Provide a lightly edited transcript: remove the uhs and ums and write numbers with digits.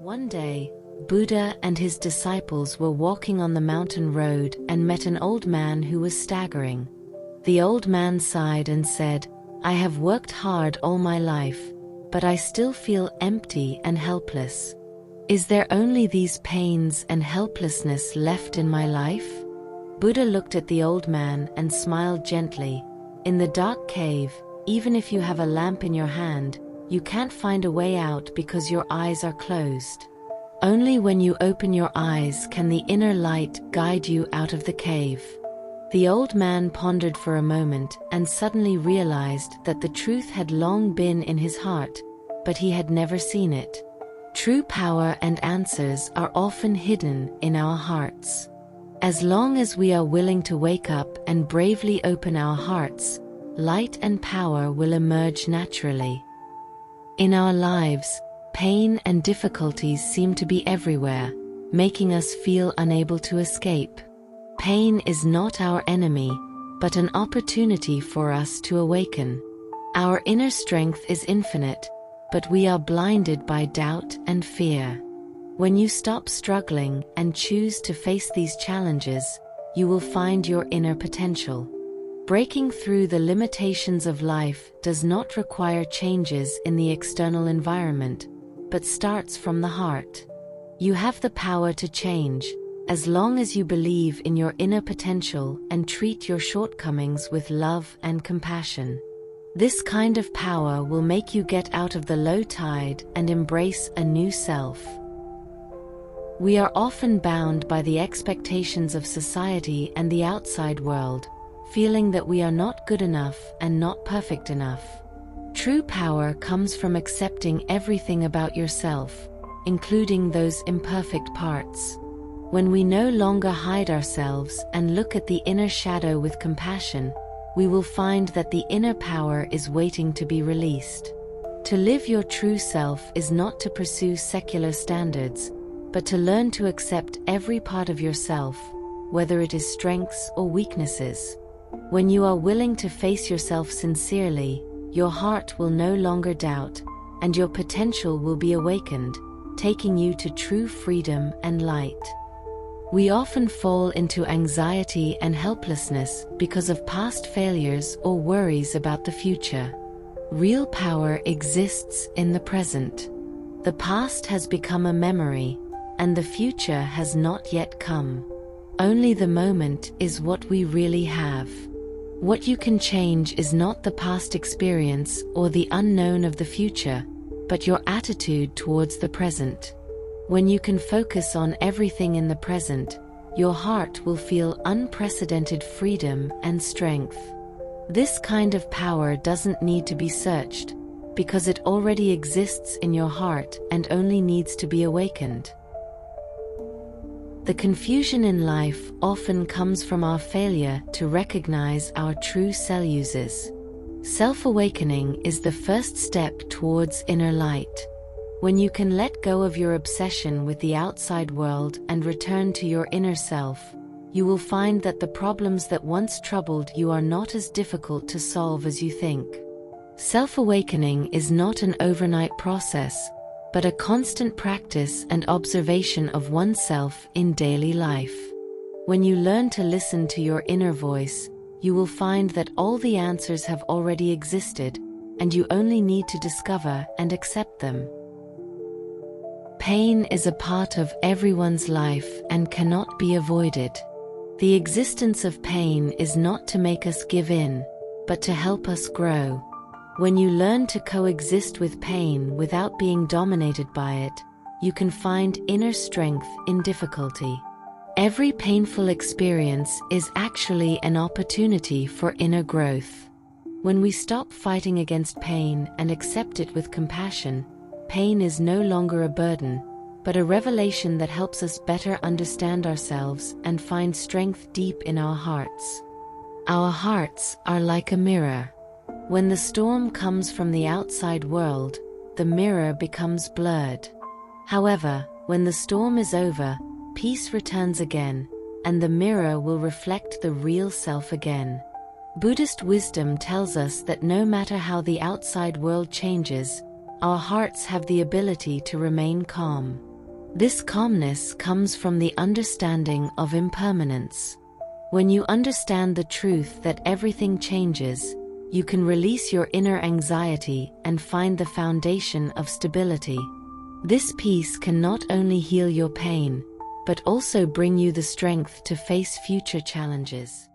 One day, Buddha and his disciples were walking on the mountain road and met an old man who was staggering. The old man sighed and said, "I have worked hard all my life, but I still feel empty and helpless. Is there only these pains and helplessness left in my life?" Buddha looked at the old man and smiled gently. "In the dark cave, even if you have a lamp in your hand, you can't find a way out because your eyes are closed. Only when you open your eyes can the inner light guide you out of the cave." The old man pondered for a moment and suddenly realized that the truth had long been in his heart, but he had never seen it. True power and answers are often hidden in our hearts. As long as we are willing to wake up and bravely open our hearts, light and power will emerge naturally. In our lives, pain and difficulties seem to be everywhere, making us feel unable to escape. Pain is not our enemy, but an opportunity for us to awaken. Our inner strength is infinite, but we are blinded by doubt and fear. When you stop struggling and choose to face these challenges, you will find your inner potential. Breaking through the limitations of life does not require changes in the external environment, but starts from the heart. You have the power to change, as long as you believe in your inner potential and treat your shortcomings with love and compassion. This kind of power will make you get out of the low tide and embrace a new self. We are often bound by the expectations of society and the outside world, feeling that we are not good enough and not perfect enough. True power comes from accepting everything about yourself, including those imperfect parts. When we no longer hide ourselves and look at the inner shadow with compassion, we will find that the inner power is waiting to be released. To live your true self is not to pursue secular standards, but to learn to accept every part of yourself, whether it is strengths or weaknesses. When you are willing to face yourself sincerely, your heart will no longer doubt, and your potential will be awakened, taking you to true freedom and light. We often fall into anxiety and helplessness because of past failures or worries about the future. Real power exists in the present. The past has become a memory, and the future has not yet come. Only the moment is what we really have. What you can change is not the past experience or the unknown of the future, but your attitude towards the present. When you can focus on everything in the present, your heart will feel unprecedented freedom and strength. This kind of power doesn't need to be searched, because it already exists in your heart and only needs to be awakened. The confusion in life often comes from our failure to recognize our true self-uses. Self-awakening is the first step towards inner light. When you can let go of your obsession with the outside world and return to your inner self, you will find that the problems that once troubled you are not as difficult to solve as you think. Self-awakening is not an overnight process, but a constant practice and observation of oneself in daily life. When you learn to listen to your inner voice, you will find that all the answers have already existed, and you only need to discover and accept them. Pain is a part of everyone's life and cannot be avoided. The existence of pain is not to make us give in, but to help us grow. When you learn to coexist with pain without being dominated by it, you can find inner strength in difficulty. Every painful experience is actually an opportunity for inner growth. When we stop fighting against pain and accept it with compassion, pain is no longer a burden, but a revelation that helps us better understand ourselves and find strength deep in our hearts. Our hearts are like a mirror. When the storm comes from the outside world, the mirror becomes blurred. However, when the storm is over, peace returns again, and the mirror will reflect the real self again. Buddhist wisdom tells us that no matter how the outside world changes, our hearts have the ability to remain calm. This calmness comes from the understanding of impermanence. When you understand the truth that everything changes, you can release your inner anxiety and find the foundation of stability. This peace can not only heal your pain, but also bring you the strength to face future challenges.